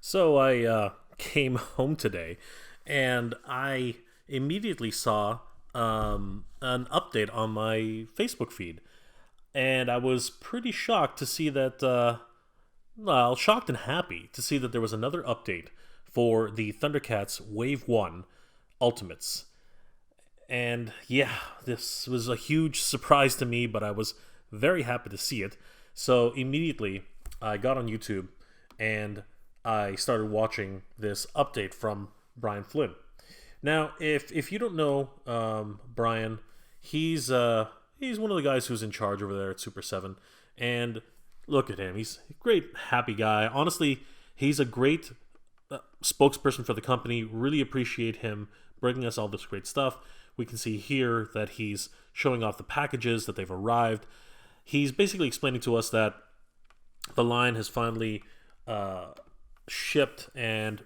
So I came home today, and I immediately saw an update on my Facebook feed, and I was pretty shocked to see that. Well, shocked and happy to see that there was another update for the Thundercats Wave One Ultimates. And yeah, this was a huge surprise to me, but I was very happy to see it. So immediately I got on YouTube and I started watching this update from Brian Flynn. Now, if you don't know Brian, he's one of the guys who's in charge over there at Super 7. And look at him. He's a great, happy guy. Honestly, he's a great spokesperson for the company. Really appreciate him bringing us all this great stuff. We can see here that he's showing off the packages that they've arrived. He's basically explaining to us that the line has finally shipped, and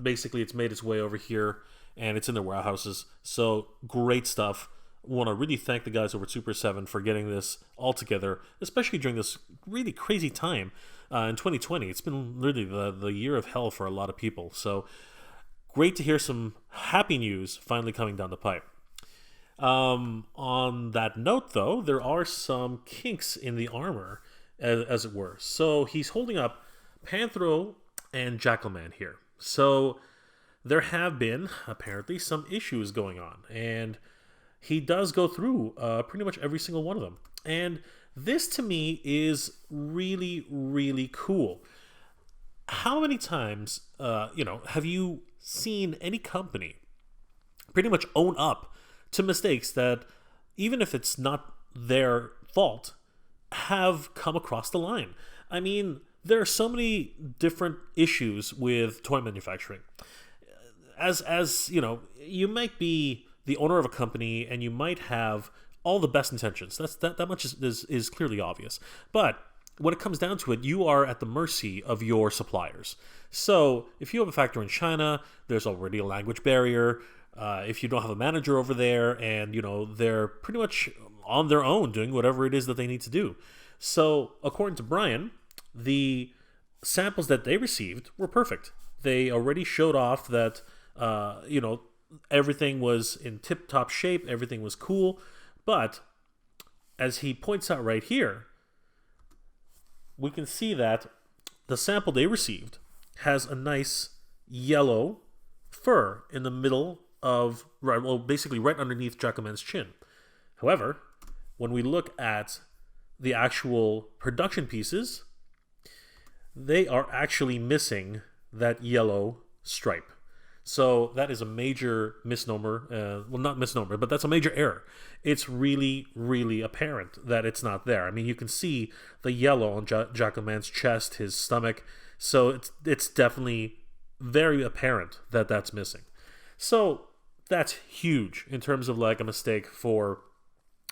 basically it's made its way over here and it's in their warehouses. So great stuff. Want to really thank the guys over at Super 7 for getting this all together, especially during this really crazy time in 2020. It's been really the year of hell for a lot of people. So great to hear some happy news finally coming down the pipe. On that note, though, there are some kinks in the armor, as it were. So he's holding up Panthro and Jackalman here. So there have been, apparently, some issues going on. And he does go through pretty much every single one of them. And this, to me, is really, really cool. How many times, have you seen any company pretty much own up to mistakes that, even if it's not their fault, have come across the line? I mean, there are so many different issues with toy manufacturing. As you know, you might be the owner of a company and you might have all the best intentions. That much is clearly obvious. But when it comes down to it, you are at the mercy of your suppliers. So if you have a factory in China, there's already a language barrier. If you don't have a manager over there, and they're pretty much on their own doing whatever it is that they need to do. So according to Brian, the samples that they received were perfect. They already showed off that everything was in tip-top shape, everything was cool. But as he points out right here, we can see that the sample they received has a nice yellow fur in the middle of, basically right underneath Jackalman's chin. However, when we look at the actual production pieces, they are actually missing that yellow stripe. So that is a major misnomer. Not misnomer, but that's a major error. It's really, really apparent that it's not there. I mean, you can see the yellow on Jackalman's chest, his stomach. So it's definitely very apparent that that's missing. So that's huge in terms of like a mistake for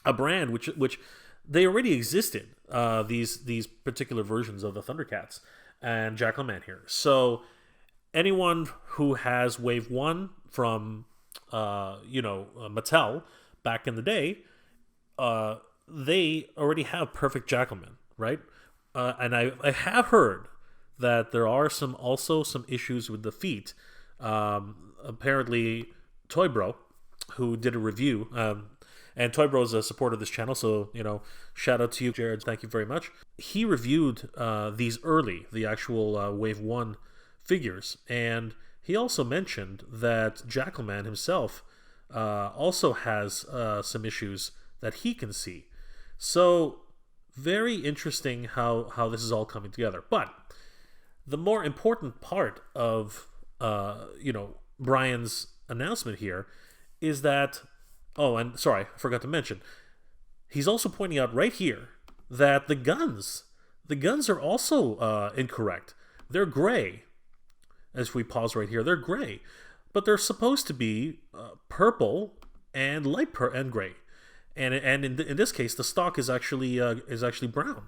a brand which they already existed. These particular versions of the Thundercats and Jackalman here. So anyone who has Wave 1 from, Mattel back in the day, they already have perfect Jackalman, right? And I have heard that there are also some issues with the feet. Apparently, Toy Bro, who did a review, and Toy Bro is a supporter of this channel, so, shout out to you, Jared. Thank you very much. He reviewed these early, the actual Wave 1 figures, and he also mentioned that Jackalman himself also has some issues that he can see. So very interesting how this is all coming together. But the more important part of Brian's announcement here is that, and sorry, I forgot to mention, he's also pointing out right here that the guns are also incorrect. They're gray. As we pause right here, they're gray, but they're supposed to be purple and light and gray, and in this case, the stock is actually brown.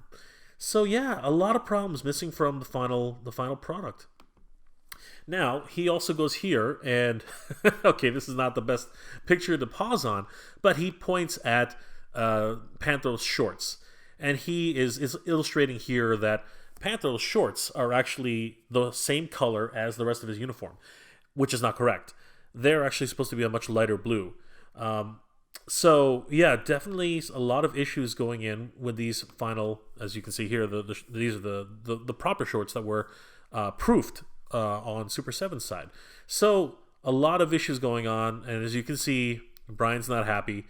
So yeah, a lot of problems missing from the final product. Now he also goes here, and okay, this is not the best picture to pause on, but he points at Panthro's shorts, and he is illustrating here that Panthro's shorts are actually the same color as the rest of his uniform, which is not correct. They're actually supposed to be a much lighter blue. So yeah, definitely a lot of issues going in with these final, as you can see here. These are the proper shorts that were proofed on Super 7's side. So a lot of issues going on, and as you can see, Brian's not happy.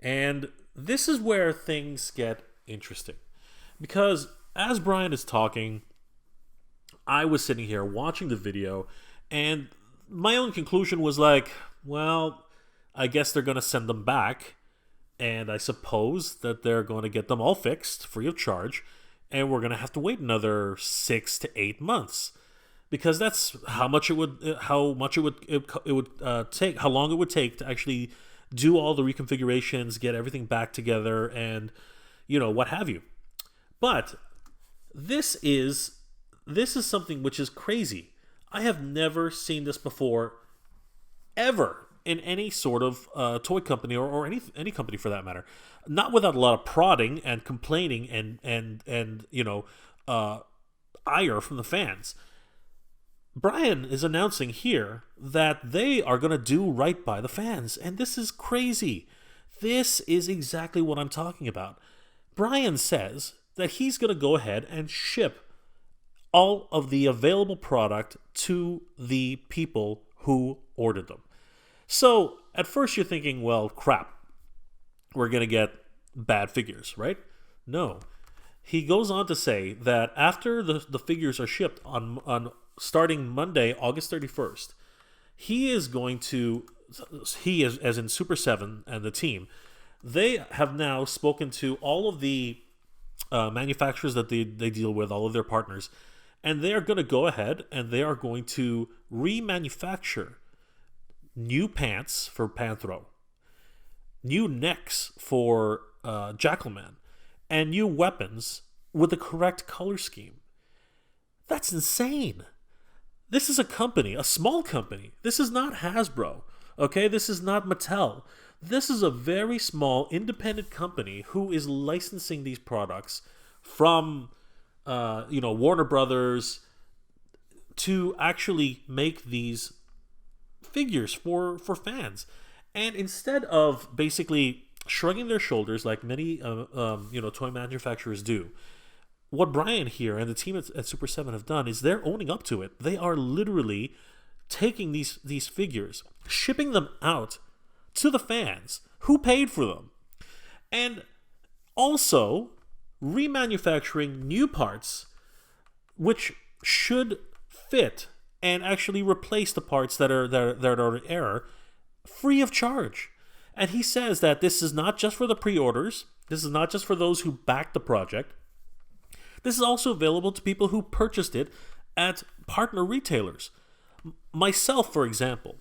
And this is where things get interesting. Because as Brian is talking, I was sitting here watching the video, and my own conclusion was like, well, I guess they're going to send them back, and I suppose that they're going to get them all fixed free of charge, and we're going to have to wait another 6 to 8 months. Because that's how long it would take to actually do all the reconfigurations, get everything back together, and what have you. But this is something which is crazy. I have never seen this before, ever, in any sort of toy company or any company for that matter. Not without a lot of prodding and complaining and ire from the fans. Brian is announcing here that they are going to do right by the fans, and this is crazy. This is exactly what I'm talking about. Brian says that he's going to go ahead and ship all of the available product to the people who ordered them. So, at first you're thinking, well, crap, we're going to get bad figures, right? No. He goes on to say that after the figures are shipped on starting Monday, August 31st, he is as in Super 7 and the team, they have now spoken to all of the manufacturers that they deal with, all of their partners, and they are going to go ahead and they are going to remanufacture new pants for Panthro, new necks for Jackalman, and new weapons with the correct color scheme. That's insane. This is a company, a small company. This is not Hasbro, okay? This is not Mattel. This is a very small independent company who is licensing these products from, Warner Brothers to actually make these figures for fans. And instead of basically shrugging their shoulders like many, toy manufacturers do, what Brian here and the team at Super 7 have done is they're owning up to it. They are literally taking these figures, shipping them out to the fans who paid for them, and also remanufacturing new parts which should fit and actually replace the parts that are in error free of charge. And he says that this is not just for the pre-orders. This is not just for those who backed the project. This is also available to people who purchased it at partner retailers. Myself, for example,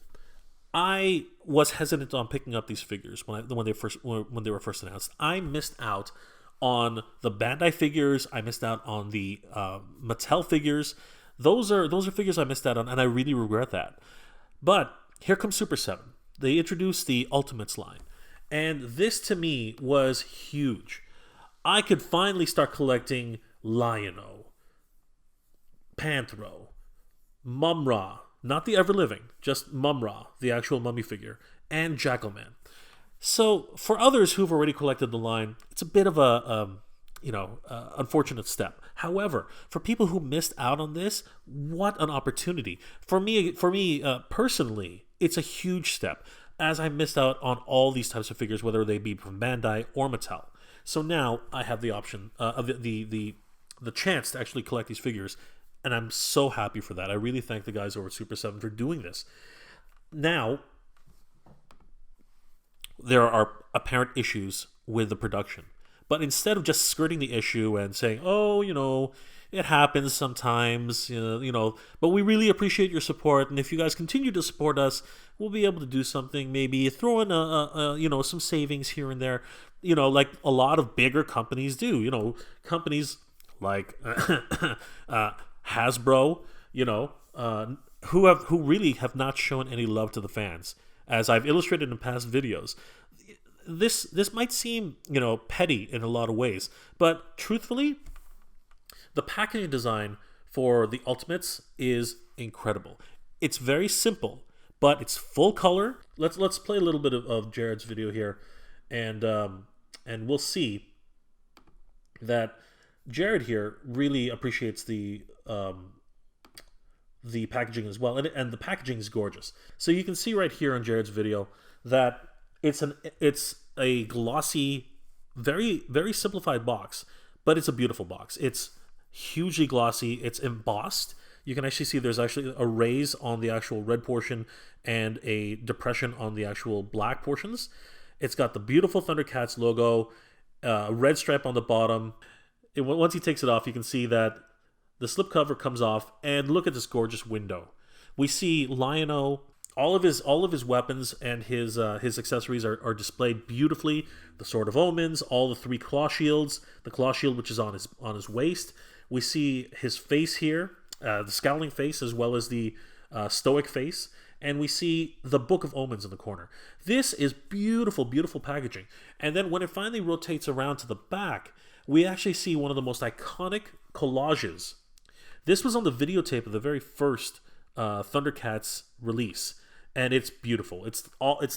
I was hesitant on picking up these figures when they were first announced. I missed out on the Bandai figures. I missed out on the Mattel figures. Those are figures I missed out on, and I really regret that. But here comes Super 7. They introduced the Ultimates line, and this to me was huge. I could finally start collecting Lion-O, Panthro, Mumm-Ra, not the ever-living, just Mumm-Ra, the actual mummy figure, and Jackalman. So for others who've already collected the line, it's a bit of a unfortunate step. However, for people who missed out on this, what an opportunity. For me personally, it's a huge step, as I missed out on all these types of figures, whether they be from Bandai or Mattel. So now I have the option of the chance to actually collect these figures, and I'm so happy for that. I really thank the guys over at Super 7 for doing this. Now, there are apparent issues with the production. But instead of just skirting the issue and saying, it happens sometimes, but we really appreciate your support, and if you guys continue to support us, we'll be able to do something, maybe throw in some savings here and there, like a lot of bigger companies do, companies like Hasbro, who really have not shown any love to the fans, as I've illustrated in past videos. This might seem, petty in a lot of ways, but truthfully, The packaging design for the Ultimates is incredible. It's very simple, but it's full color. Let's play a little bit of Jared's video here, and we'll see that Jared here really appreciates the packaging as well, and the packaging is gorgeous. So you can see right here on Jared's video that it's a glossy, very very simplified box, but it's a beautiful box. It's hugely glossy. It's embossed. You can actually see there's actually a raise on the actual red portion and a depression on the actual black portions. It's got the beautiful Thundercats logo, red stripe on the bottom. Once he takes it off, you can see that the slipcover comes off, and look at this gorgeous window. We see Lion-O, all of his weapons and his accessories are displayed beautifully. The Sword of Omens, all the 3 claw shields, the claw shield which is on his waist. We see his face here, the scowling face, as well as the stoic face, and we see the Book of Omens in the corner. This is beautiful, beautiful packaging. And then when it finally rotates around to the back, we actually see one of the most iconic collages. This was on the videotape of the very first Thundercats release, and it's beautiful. It's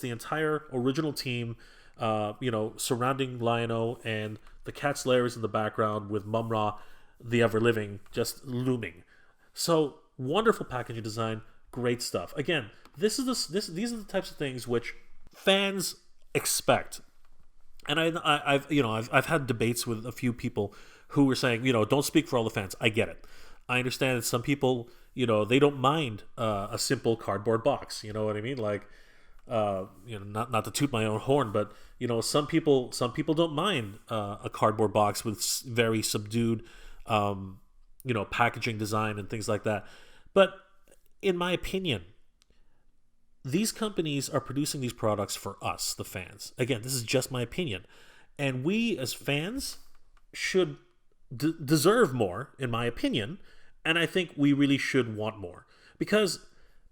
the entire original team, surrounding Lion-O, and the Cat's lair is in the background with Mumm-Ra, the ever-living, just looming. So wonderful packaging design, great stuff. Again, these are the types of things which fans expect. And I've had debates with a few people who were saying, don't speak for all the fans. I get it. I understand that some people, they don't mind a simple cardboard box. You know what I mean? Like, not to toot my own horn, but some people don't mind a cardboard box with very subdued, packaging design and things like that. But in my opinion, these companies are producing these products for us, the fans. Again, this is just my opinion, and we as fans should deserve more, in my opinion, and I think we really should want more. Because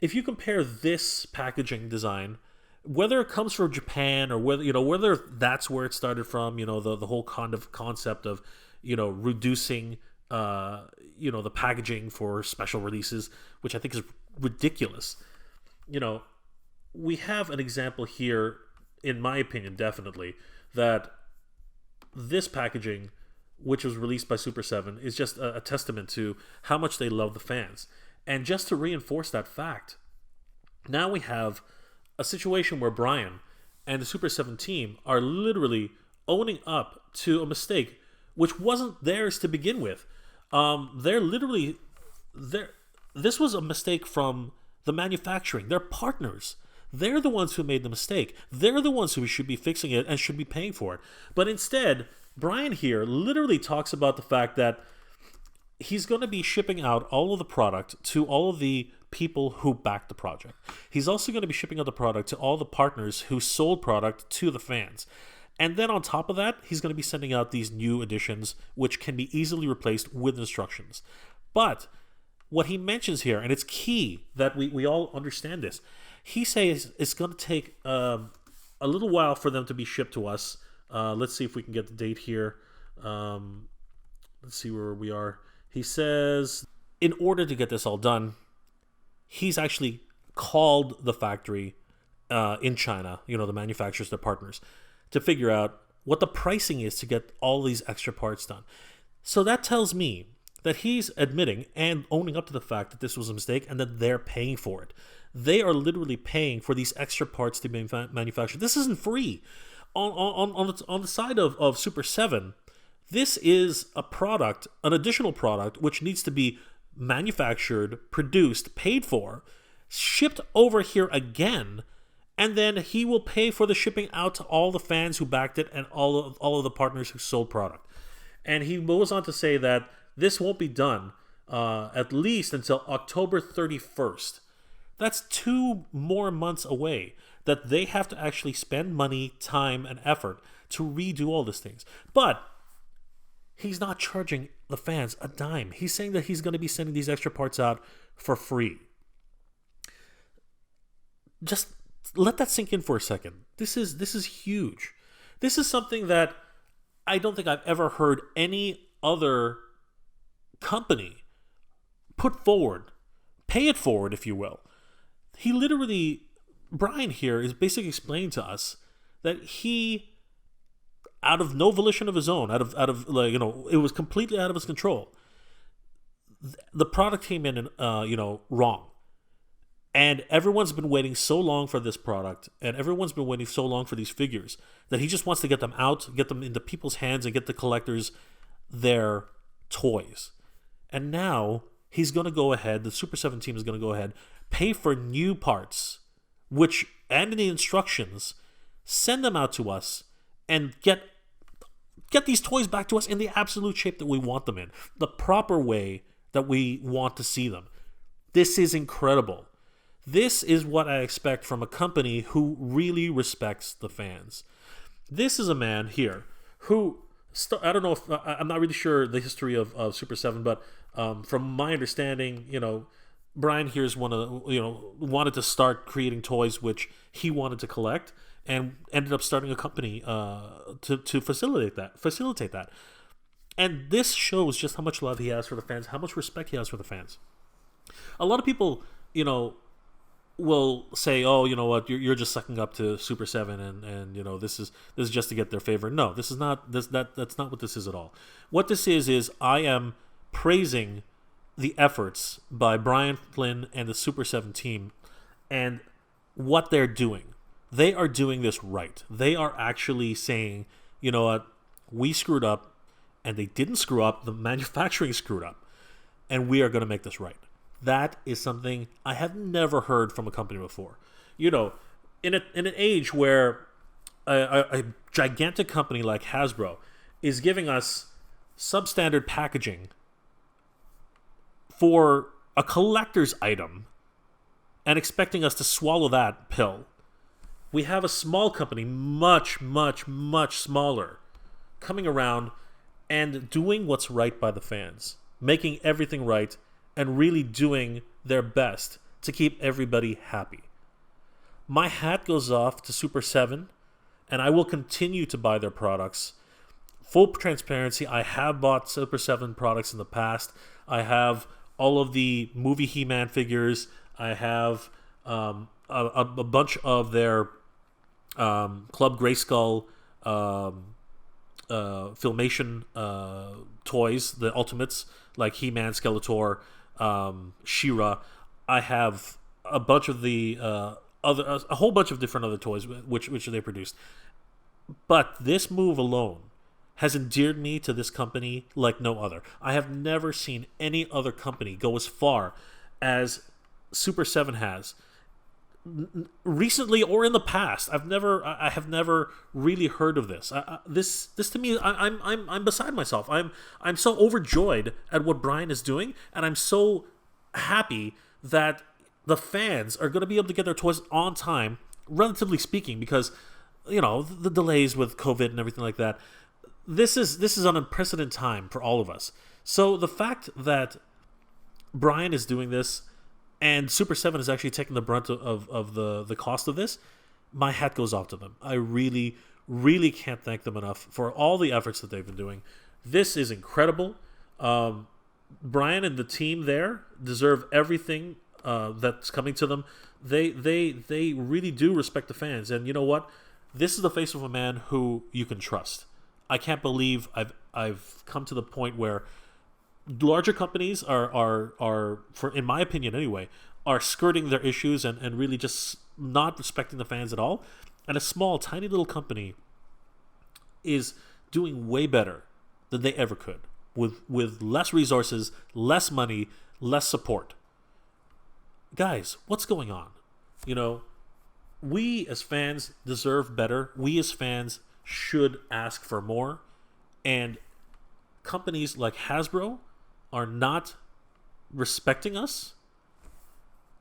if you compare this packaging design, whether it comes from Japan or whether that's where it started from, the whole kind of concept of reducing the packaging for special releases, which I think is ridiculous. We have an example here, in my opinion, definitely, that this packaging, which was released by Super 7, is just a testament to how much they love the fans. And just to reinforce that fact, now we have a situation where Brian and the Super 7 team are literally owning up to a mistake which wasn't theirs to begin with. This was a mistake from the manufacturing. They're partners. They're the ones who made the mistake. They're the ones who should be fixing it and should be paying for it. But instead, Brian here literally talks about the fact that he's going to be shipping out all of the product to all of the people who backed the project. He's also going to be shipping out the product to all the partners who sold product to the fans. And then on top of that, he's going to be sending out these new editions, which can be easily replaced with instructions. But what he mentions here, and it's key that we all understand this, he says it's going to take a little while for them to be shipped to us. Let's see if we can get the date here. Let's see where we are. He says, in order to get this all done, he's actually called the factory in China, the manufacturers, their partners, to figure out what the pricing is to get all these extra parts done. So that tells me that he's admitting and owning up to the fact that this was a mistake and that they're paying for it. They are literally paying for these extra parts to be manufactured. This isn't free. On the side of Super 7, this is a product, an additional product, which needs to be manufactured, produced, paid for, shipped over here again, and then he will pay for the shipping out to all the fans who backed it and all of the partners who sold product. And he goes on to say that this won't be done at least until October 31st. That's 2 more months away that they have to actually spend money, time, and effort to redo all these things. But he's not charging the fans a dime. He's saying that he's going to be sending these extra parts out for free. Just let that sink in for a second. This is huge. This is something that I don't think I've ever heard any other company put forward, pay it forward, if you will. He literally, Brian here is basically explaining to us that he, out of no volition of his own, out of like, it was completely out of his control. The product came in, wrong. And everyone's been waiting so long for this product, and everyone's been waiting so long for these figures, that he just wants to get them out, get them into people's hands, and get the collectors their toys. And now he's going to go ahead, the Super 7 team is going to go ahead, pay for new parts, which, and in the instructions, send them out to us, and get these toys back to us in the absolute shape that we want them in, the proper way that we want to see them. This is incredible. This is what I expect from a company who really respects the fans. This is a man here who, I don't know if, I'm not really sure the history of Super 7, but from my understanding, Brian here's wanted to start creating toys which he wanted to collect, and ended up starting a company to facilitate that. And this shows just how much love he has for the fans, how much respect he has for the fans. A lot of people, will say, "Oh, you know what? You're just sucking up to Super 7, and this is just to get their favor." No, this is not. That's not what this is at all. What this is I am praising the efforts by Brian Flynn and the Super 7 team, and what they're doing. They are doing this right. They are actually saying, "You know what? We screwed up, and they didn't screw up. The manufacturing screwed up, and we are going to make this right." That is something I have never heard from a company before. In an age where a gigantic company like Hasbro is giving us substandard packaging for a collector's item and expecting us to swallow that pill, we have a small company, much, much, much smaller, coming around and doing what's right by the fans, making everything right, and really doing their best to keep everybody happy. My hat goes off to Super 7, and I will continue to buy their products. Full transparency, I have bought Super 7 products in the past. I have all of the movie He-Man figures. I have a bunch of their Club Grayskull Filmation toys, the Ultimates, like He-Man, Skeletor, She-Ra. I have a bunch of the a whole bunch of different other toys which they produced. But this move alone has endeared me to this company like no other. I have never seen any other company go as far as Super 7 has, recently or in the past. I have never really heard of this. This to me, I'm beside myself. I'm so overjoyed at what Brian is doing, and I'm so happy that the fans are going to be able to get their toys on time, relatively speaking, because the delays with COVID and everything like that. This is an unprecedented time for all of us. So the fact that Brian is doing this, and Super 7 is actually taking the brunt of the cost of this, my hat goes off to them. I really, really can't thank them enough for all the efforts that they've been doing. This is incredible. Brian and the team there deserve everything that's coming to them. They really do respect the fans. And you know what? This is the face of a man who you can trust. I can't believe I've come to the point where larger companies are for, in my opinion anyway, are skirting their issues and really just not respecting the fans at all. And a small, tiny little company is doing way better than they ever could, with less resources, less money, less support. Guys, what's going on? We as fans deserve better. We as fans should ask for more. And companies like Hasbro are not respecting us.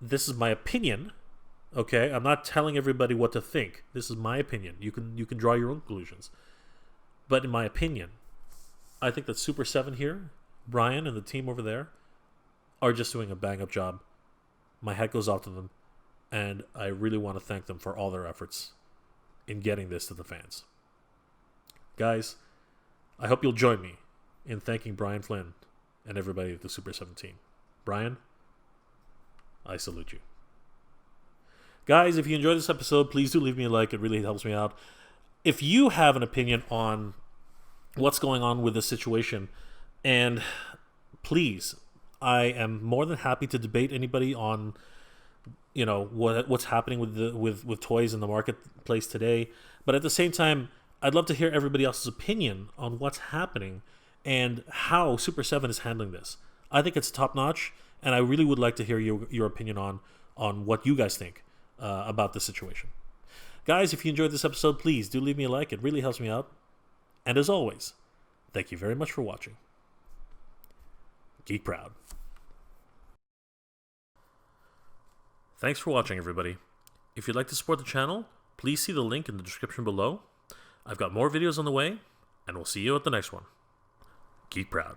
This is my opinion. Okay, I'm not telling everybody what to think. This is my opinion. You can draw your own conclusions. But in my opinion, I think that Super 7 here, Brian and the team over there, are just doing a bang-up job. My hat goes off to them, and I really want to thank them for all their efforts in getting this to the fans. Guys, I hope you'll join me in thanking Brian Flynn and everybody at the Super 17. Brian, I salute you. Guys, if you enjoyed this episode, please do leave me a like. It really helps me out. If you have an opinion on what's going on with this situation, and please, I am more than happy to debate anybody on, you know, what's happening with toys in the marketplace today. But at the same time, I'd love to hear everybody else's opinion on what's happening and how Super 7 is handling this. I think it's top notch, and I really would like to hear your opinion on what you guys think about the situation. Guys, if you enjoyed this episode, please do leave me a like. It really helps me out. And as always, thank you very much for watching. Geek proud. Thanks for watching, everybody. If you'd like to support the channel, please see the link in the description below. I've got more videos on the way, and we'll see you at the next one. Geek proud.